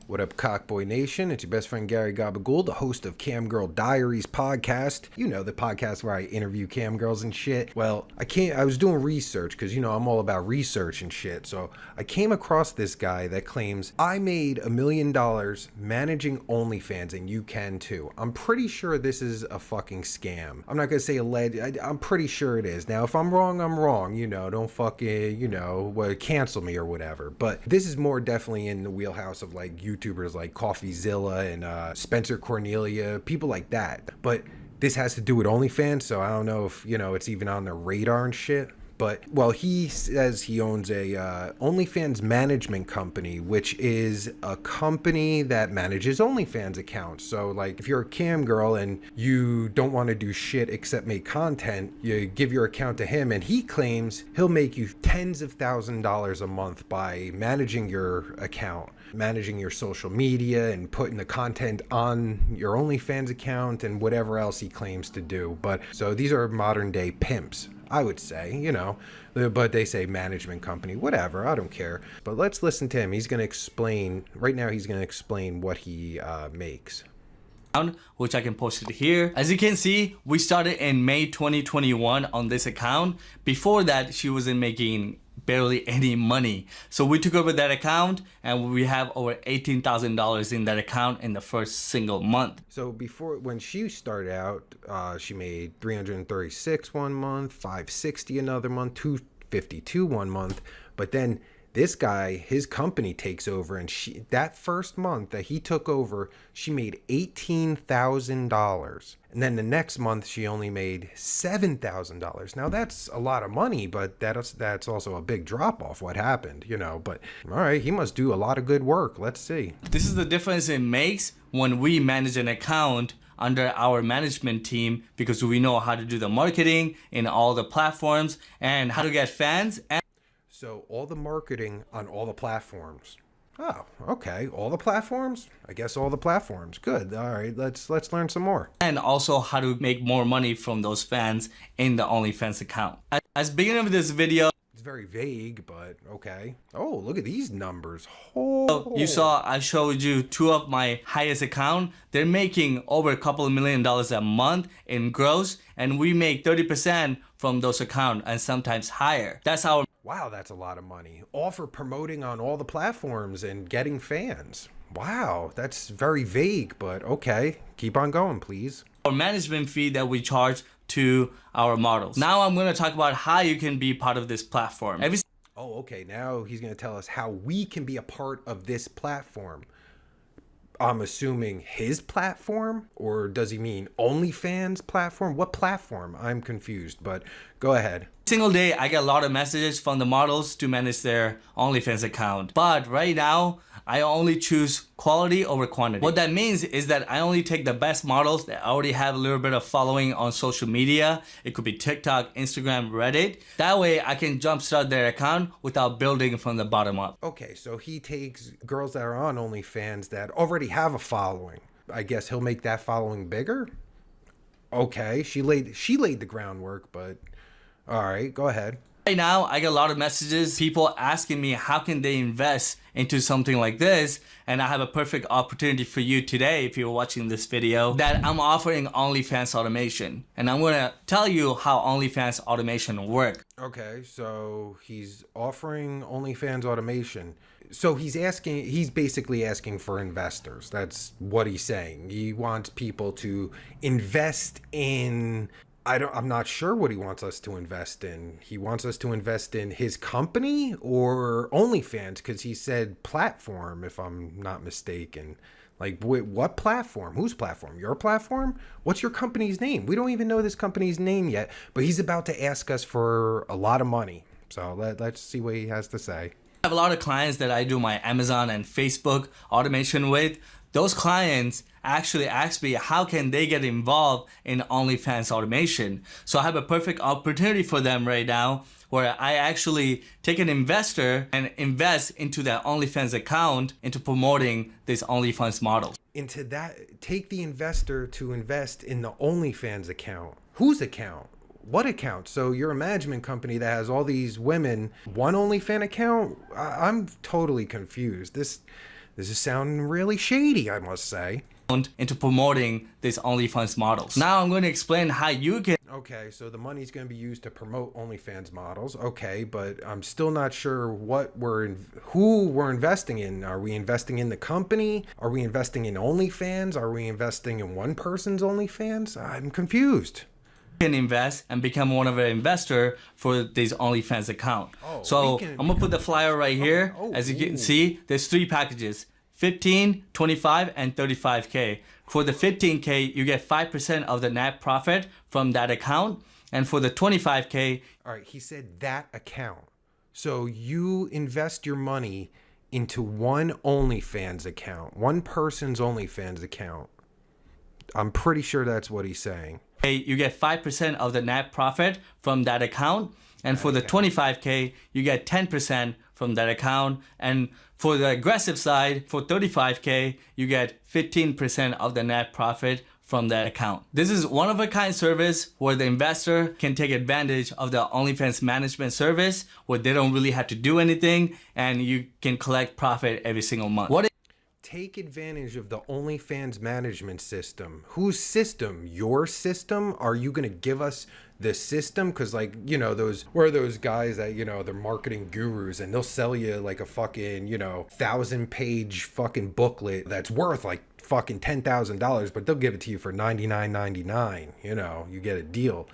What up, Cockboy Nation? It's your best friend Gary Gabagool, the host of Girl Diaries Podcast. You know, the podcast where I interview cam girls and shit. Well, I was doing research because, you know, I'm all about research and shit. So I came across this guy that claims I made $1 million managing Onlyfans, and you can too. I'm pretty sure this is a fucking scam. I'm not gonna say alleged. I'm pretty sure it is. Now, if I'm wrong, I'm wrong. You know, don't fucking, cancel me or whatever. But this is more definitely in the wheelhouse of like YouTubers like CoffeeZilla and Spencer Cornelia, people like that. But this has to do with OnlyFans, so I don't know if, it's even on their radar and shit. But, well, he says he owns a OnlyFans management company, which is a company that manages OnlyFans accounts. So, like, if you're a cam girl and you don't want to do shit except make content, you give your account to him, and he claims he'll make you tens of thousands of dollars a month by managing your account, managing your social media, and putting the content on your OnlyFans account and whatever else he claims to do. But, so these are modern day pimps, I would say, but they say management company, whatever, I don't care. But let's listen to him. He's going to explain, right now he's going to explain what he makes. Which I can post it here. As you can see, we started in May 2021 on this account. Before that, she wasn't making barely any money. So we took over that account and we have over $18,000 in that account in the first single month. So when she started out, she made $336 one month, $560 another month, $252 one month. But then this guy, his company takes over, and that first month that he took over, she made $18,000. And then the next month she only made $7,000. Now that's a lot of money, but that's also a big drop off. What happened, but all right, he must do a lot of good work. Let's see. This is the difference it makes when we manage an account under our management team, because we know how to do the marketing in all the platforms and how to get fans. So all the marketing on all the platforms. Oh, okay. All the platforms? I guess all the platforms. Good. All right. Let's learn some more. And also how to make more money from those fans in the OnlyFans account. As beginning of this video, it's very vague, but okay. Oh, look at these numbers. You saw I showed you two of my highest account. They're making over a couple of $1 million a month in gross, and we make 30% from those accounts and sometimes higher. That's our wow, that's a lot of money. All for promoting on all the platforms and getting fans. Wow, that's very vague, but okay. Keep on going, please. Our management fee that we charge to our models. Now I'm going to talk about how you can be part of this platform. Oh, okay. Now he's going to tell us how we can be a part of this platform. I'm assuming his platform, or does he mean OnlyFans platform? What platform? I'm confused, but go ahead. Single day, I get a lot of messages from the models to manage their OnlyFans account. But right now, I only choose quality over quantity. What that means is that I only take the best models that already have a little bit of following on social media. It could be TikTok, Instagram, Reddit. That way I can jumpstart their account without building from the bottom up. Okay, so he takes girls that are on OnlyFans that already have a following. I guess he'll make that following bigger? Okay, she laid the groundwork, but all right, go ahead. Right now, I get a lot of messages, people asking me how can they invest into something like this, and I have a perfect opportunity for you today if you're watching this video, that I'm offering OnlyFans automation, and I'm gonna tell you how OnlyFans automation works. Okay, so he's offering OnlyFans automation. So he's basically asking for investors. That's what he's saying. He wants people to invest in, I'm not sure what he wants us to invest in. He wants us to invest in his company or OnlyFans, because he said platform, if I'm not mistaken. Like, what platform? Whose platform? Your platform? What's your company's name? We don't even know this company's name yet, but he's about to ask us for a lot of money. So let's see what he has to say. I have a lot of clients that I do my Amazon and Facebook automation with. Those clients actually ask me how can they get involved in OnlyFans automation. So I have a perfect opportunity for them right now where I actually take an investor and invest into that OnlyFans account into promoting this OnlyFans model. Into that, take the investor to invest in the OnlyFans account. Whose account? What account? So you're a management company that has all these women, one OnlyFans account? I'm totally confused. This This is sounding really shady, I must say. Into promoting these OnlyFans models. Now I'm going to explain how you can Okay, so the money's going to be used to promote OnlyFans models. Okay, but I'm still not sure who we're investing in. Are we investing in the company? Are we investing in OnlyFans? Are we investing in one person's OnlyFans? I'm confused. invest and become one of an investor for this OnlyFans account. I'm gonna put the flyer right here. As you can see, there's 3 packages: 15, 25, and 35K. For the 15K, you get 5% of the net profit from that account. And for the 25K, all right, he said that account. So you invest your money into one OnlyFans account, one person's OnlyFans account. I'm pretty sure that's what he's saying. you get 5% of the net profit from that account. And for the 25K, you get 10% from that account. And for the aggressive side, for 35K, you get 15% of the net profit from that account. This is one-of-a-kind service where the investor can take advantage of the OnlyFans management service where they don't really have to do anything and you can collect profit every single month. Take advantage of the OnlyFans management system. Whose system? Your system? Are you going to give us the system? Because, like, you know, those guys that, you know, they're marketing gurus and they'll sell you like a fucking, you know, 1,000-page fucking booklet that's worth like fucking $10,000, but they'll give it to you for $99.99. You know, you get a deal.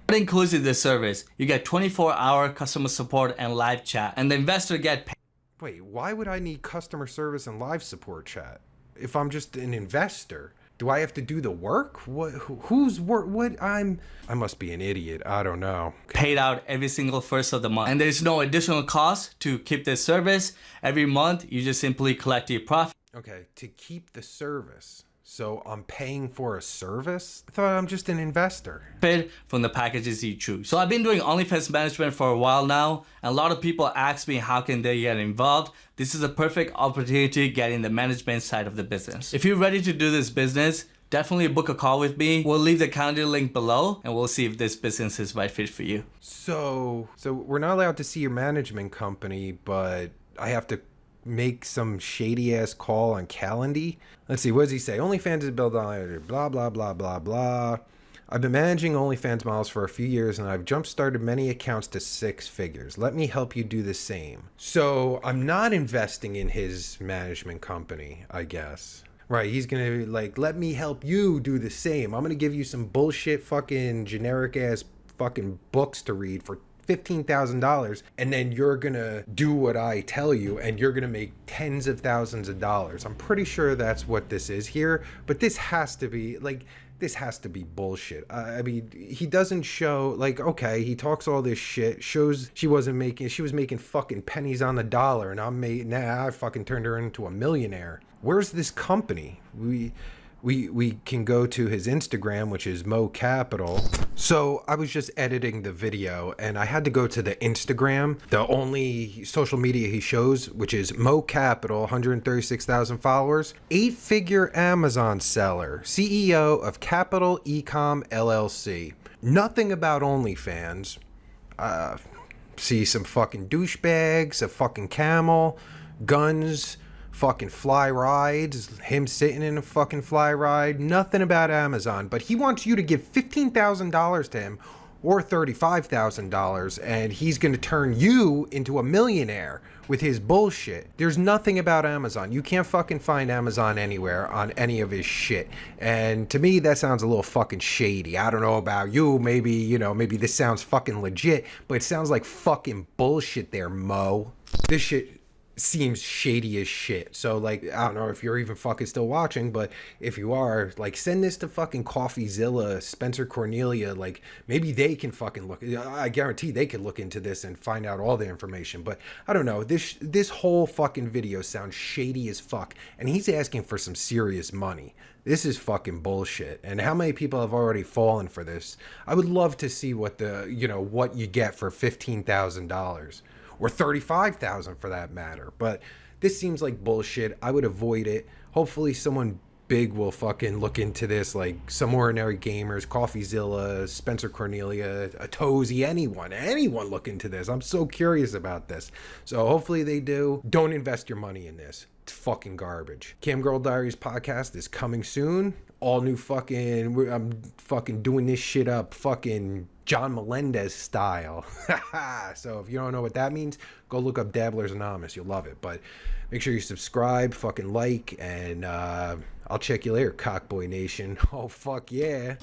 What includes in this service? You get 24-hour customer support and live chat, and the investor get paid. Wait, why would I need customer service and live support chat? If I'm just an investor, do I have to do the work? Whose work? I must be an idiot. I don't know. Paid out every single first of the month. And there's no additional cost to keep this service. Every month, you just simply collect your profit. Okay, to keep the service. So I'm paying for a service? I thought I'm just an investor. From the packages you choose. So I've been doing OnlyFans management for a while now, and a lot of people ask me how can they get involved. This is a perfect opportunity to get in the management side of the business. If you're ready to do this business, definitely book a call with me. We'll leave the calendar link below, and we'll see if this business is right fit for you. So we're not allowed to see your management company, but I have to make some shady ass call on Calendly. Let's see, what does he say? OnlyFans is built on blah blah blah blah blah. I've been managing OnlyFans models for a few years and I've jump started many accounts to 6 figures. Let me help you do the same. So I'm not investing in his management company, I guess. Right, he's gonna be like, let me help you do the same. I'm gonna give you some bullshit fucking generic ass fucking books to read for $15,000, and then you're gonna do what I tell you and you're gonna make tens of thousands of dollars. I'm pretty sure that's what this is here, but this has to be bullshit. I mean, he doesn't show, like, okay, he talks all this shit, shows she was making fucking pennies on the dollar, and I fucking turned her into a millionaire. Where's this company? We can go to his Instagram, which is Mo Capital. So I was just editing the video and I had to go to the Instagram, the only social media he shows, which is Mo Capital, 136,000 followers, 8-figure Amazon seller, CEO of Capital Ecom LLC. Nothing about OnlyFans. See some fucking douchebags, a fucking camel, guns, fucking fly rides, him sitting in a fucking fly ride, nothing about Amazon, but he wants you to give $15,000 to him or $35,000 and he's going to turn you into a millionaire with his bullshit. There's nothing about Amazon. You can't fucking find Amazon anywhere on any of his shit. And to me, that sounds a little fucking shady. I don't know about you. Maybe this sounds fucking legit, but it sounds like fucking bullshit there, Mo. This shit seems shady as shit. So, like, I don't know if you're even fucking still watching, but if you are, like, send this to fucking CoffeeZilla, Spencer Cornelia. Like, maybe they can fucking look. I guarantee they could look into this and find out all the information. But I don't know, this whole fucking video sounds shady as fuck, and he's asking for some serious money. This is fucking bullshit. And how many people have already fallen for this? I would love to see what what you get for $15,000. Or $35,000 for that matter. But this seems like bullshit. I would avoid it. Hopefully someone big will fucking look into this, like Some Ordinary Gamers, CoffeeZilla, Spencer Cornelia, a Tozy, anyone look into this. I'm so curious about this. So hopefully they do. Don't invest your money in this. It's fucking garbage. Girl Diaries Podcast is coming soon. All new fucking, I'm fucking doing this shit up fucking John Melendez style. So if you don't know what that means, go look up Dabblers Anonymous. You'll love it. But make sure you subscribe, fucking like, and I'll check you later, Cockboy Nation. Oh, fuck yeah.